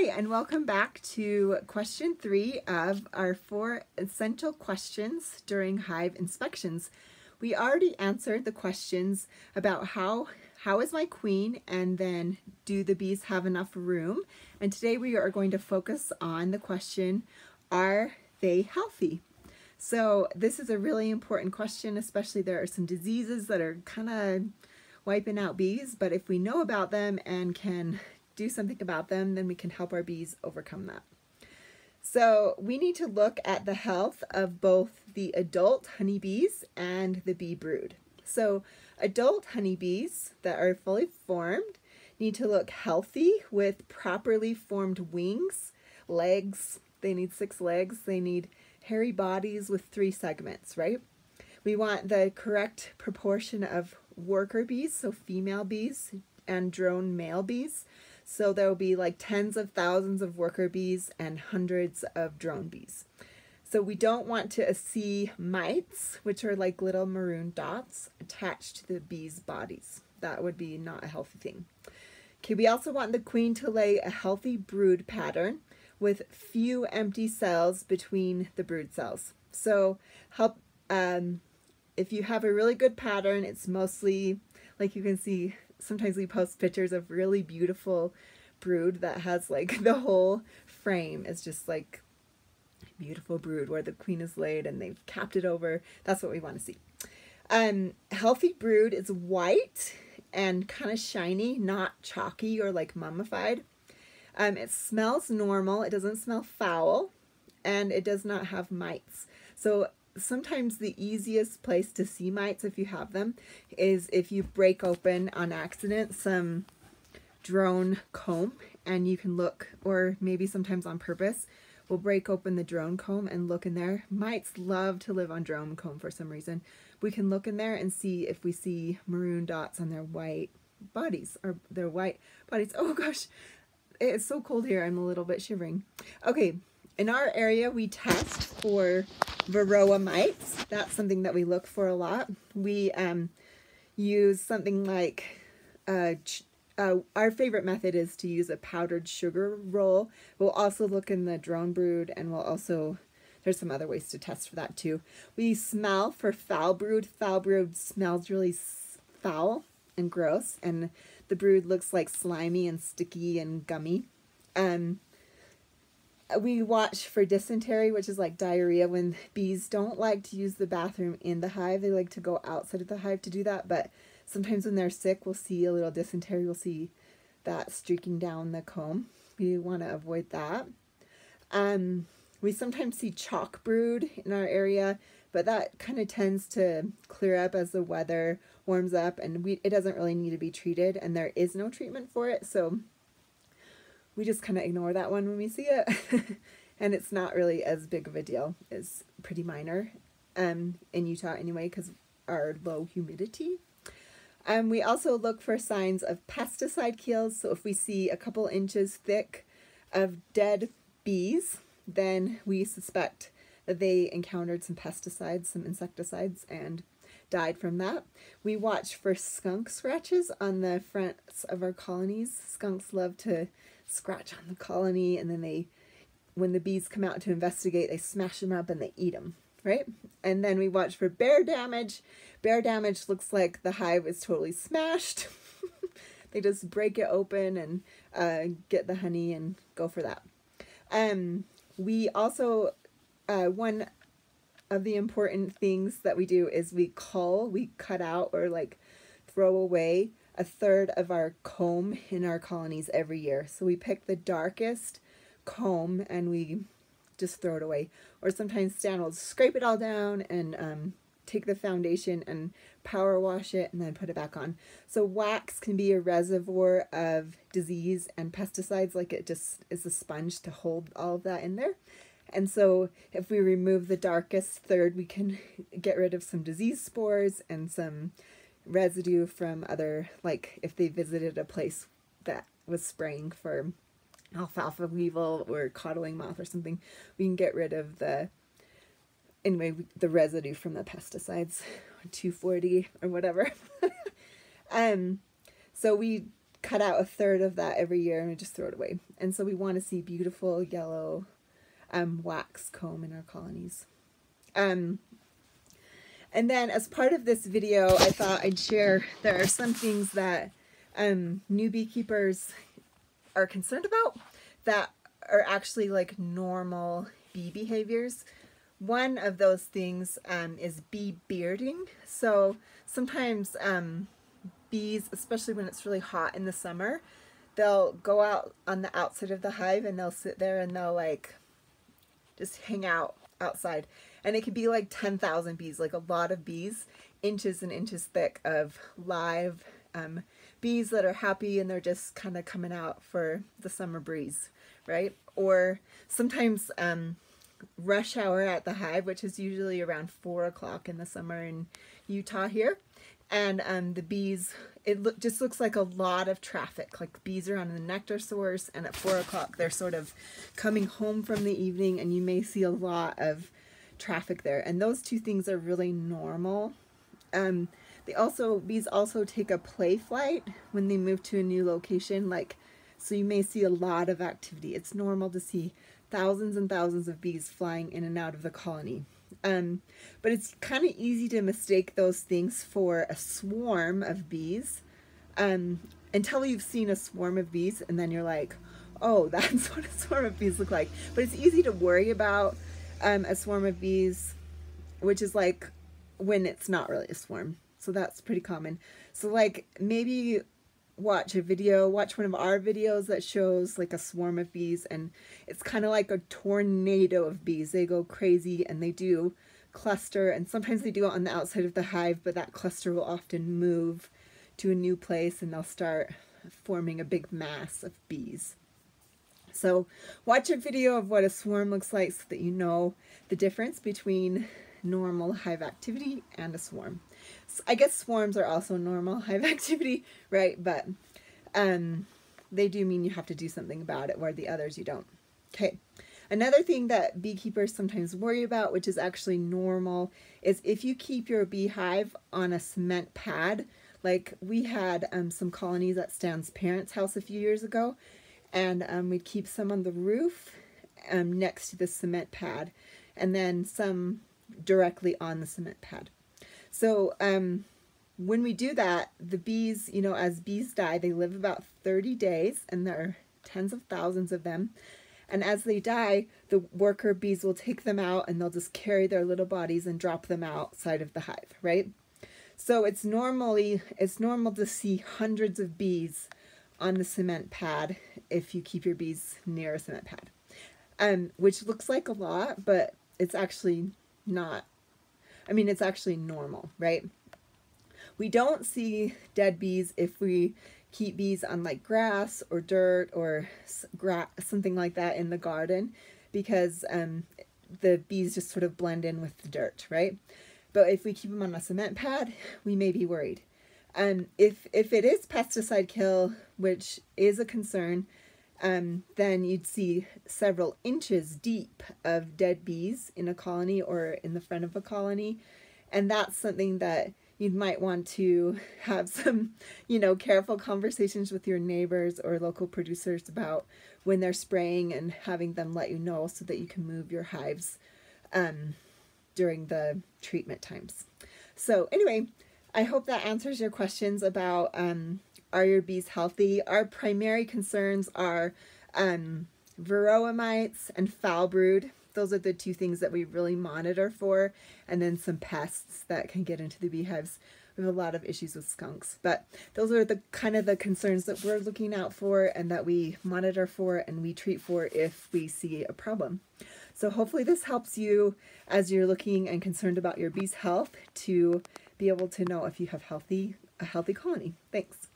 Hi, and welcome back to question 3 of our 4 essential questions during hive inspections. We already answered the questions about how is my queen, and then do the bees have enough room? And today we are going to focus on the question, are they healthy? So this is a really important question, especially there are some diseases that are kind of wiping out bees, but if we know about them and can do something about them, then we can help our bees overcome that. So we need to look at the health of both the adult honeybees and the bee brood. So adult honeybees that are fully formed need to look healthy with properly formed wings, legs. They need 6 legs. They need hairy bodies with 3 segments, right? We want the correct proportion of worker bees, so female bees, and drone male bees. So there will be like tens of thousands of worker bees and hundreds of drone bees. So we don't want to see mites, which are like little maroon dots, attached to the bees' bodies. That would be not a healthy thing. Okay, we also want the queen to lay a healthy brood pattern with few empty cells between the brood cells. So if you have a really good pattern, it's mostly, like you can see, sometimes we post pictures of really beautiful brood that has like the whole frame is just like beautiful brood where the queen is laid and they've capped it over. That's what we want to see. Healthy brood is white and kind of shiny, not chalky or like mummified. It smells normal. It doesn't smell foul, and it does not have mites. So sometimes the easiest place to see mites, if you have them, is if you break open on accident some drone comb, and you can look, or maybe sometimes on purpose, we'll break open the drone comb and look in there. Mites love to live on drone comb for some reason. We can look in there and see if we see maroon dots on their white bodies, or their white bodies. Oh gosh, it's so cold here, I'm a little bit shivering. Okay, in our area we test for Varroa mites. That's something that we look for a lot. We use something like, our favorite method is to use a powdered sugar roll. We'll also look in the drone brood, and we'll also, there's some other ways to test for that too. We smell for foul brood. Foul brood smells really foul and gross, and the brood looks like slimy and sticky and gummy. We watch for dysentery, which is like diarrhea, when bees don't like to use the bathroom in the hive. They like to go outside of the hive to do that, but sometimes when they're sick, we'll see a little dysentery. We'll see that streaking down the comb. We want to avoid that. We sometimes see chalk brood in our area, but that kind of tends to clear up as the weather warms up, and it doesn't really need to be treated, and there is no treatment for it, so we just kind of ignore that one when we see it. And it's not really as big of a deal. It's pretty minor in Utah anyway, because our low humidity. We also look for signs of pesticide kills. So if we see a couple inches thick of dead bees, then we suspect that they encountered some pesticides, some insecticides, and died from that. We watch for skunk scratches on the fronts of our colonies. Skunks love to scratch on the colony, and then when the bees come out to investigate, they smash them up and they eat them, right? And then we watch for bear damage. Bear damage looks like the hive is totally smashed. They just break it open and get the honey and go for that. We also, one of the important things that we do is we cut out or like throw away a third of our comb in our colonies every year. So we pick the darkest comb and we just throw it away. Or sometimes Stan will scrape it all down and take the foundation and power wash it and then put it back on. So wax can be a reservoir of disease and pesticides, like it just is a sponge to hold all of that in there. And so if we remove the darkest third, we can get rid of some disease spores and some residue from other, like if they visited a place that was spraying for alfalfa weevil or codling moth or something, we can get rid of the residue from the pesticides, 240 or whatever. So we cut out a third of that every year and we just throw it away. And so we want to see beautiful yellow wax comb in our colonies. And then as part of this video, I thought I'd share, there are some things that new beekeepers are concerned about that are actually like normal bee behaviors. One of those things is bee bearding. So sometimes bees, especially when it's really hot in the summer, they'll go out on the outside of the hive and they'll sit there and they'll like just hang out outside. And it could be like 10,000 bees, like a lot of bees, inches and inches thick of live bees that are happy and they're just kind of coming out for the summer breeze, right? Or sometimes rush hour at the hive, which is usually around 4 o'clock in the summer in Utah here. And the bees, it just looks like a lot of traffic, like bees are on the nectar source, and at 4 o'clock they're sort of coming home from the evening and you may see a lot of traffic there. And those two things are really normal. Bees also take a play flight when they move to a new location, like, so you may see a lot of activity. It's normal to see thousands and thousands of bees flying in and out of the colony. But it's kind of easy to mistake those things for a swarm of bees until you've seen a swarm of bees, and then you're like, oh, that's what a swarm of bees look like. But it's easy to worry about a swarm of bees, which is like when it's not really a swarm. So that's pretty common. So like maybe watch one of our videos that shows like a swarm of bees, and it's kind of like a tornado of bees. They go crazy and they do cluster, and sometimes they do it on the outside of the hive, but that cluster will often move to a new place and they'll start forming a big mass of bees. So watch a video of what a swarm looks like so that you know the difference between normal hive activity and a swarm. So I guess swarms are also normal hive activity, right? But they do mean you have to do something about it, where the others you don't. Okay. Another thing that beekeepers sometimes worry about, which is actually normal, is if you keep your beehive on a cement pad. Like we had some colonies at Stan's parents' house a few years ago, and we'd keep some on the roof next to the cement pad, and then some directly on the cement pad. So when we do that, the bees, you know, as bees die, they live about 30 days, and there are tens of thousands of them. And as they die, the worker bees will take them out and they'll just carry their little bodies and drop them outside of the hive, right? So it's normal to see hundreds of bees on the cement pad if you keep your bees near a cement pad, which looks like a lot, but it's actually not. I mean, it's actually normal, right? We don't see dead bees if we keep bees on like grass or dirt or something like that in the garden, because the bees just sort of blend in with the dirt, right? But if we keep them on a cement pad, we may be worried. If it is pesticide kill, which is a concern, then you'd see several inches deep of dead bees in a colony or in the front of a colony. And that's something that you might want to have some, you know, careful conversations with your neighbors or local producers about when they're spraying, and having them let you know so that you can move your hives during the treatment times. So anyway, I hope that answers your questions about are your bees healthy? Our primary concerns are Varroa mites and foul brood. Those are the two things that we really monitor for, and then some pests that can get into the beehives. We have a lot of issues with skunks, but those are the kind of the concerns that we're looking out for and that we monitor for and we treat for if we see a problem. So hopefully this helps you as you're looking and concerned about your bees' health to be able to know if you have a healthy colony. Thanks.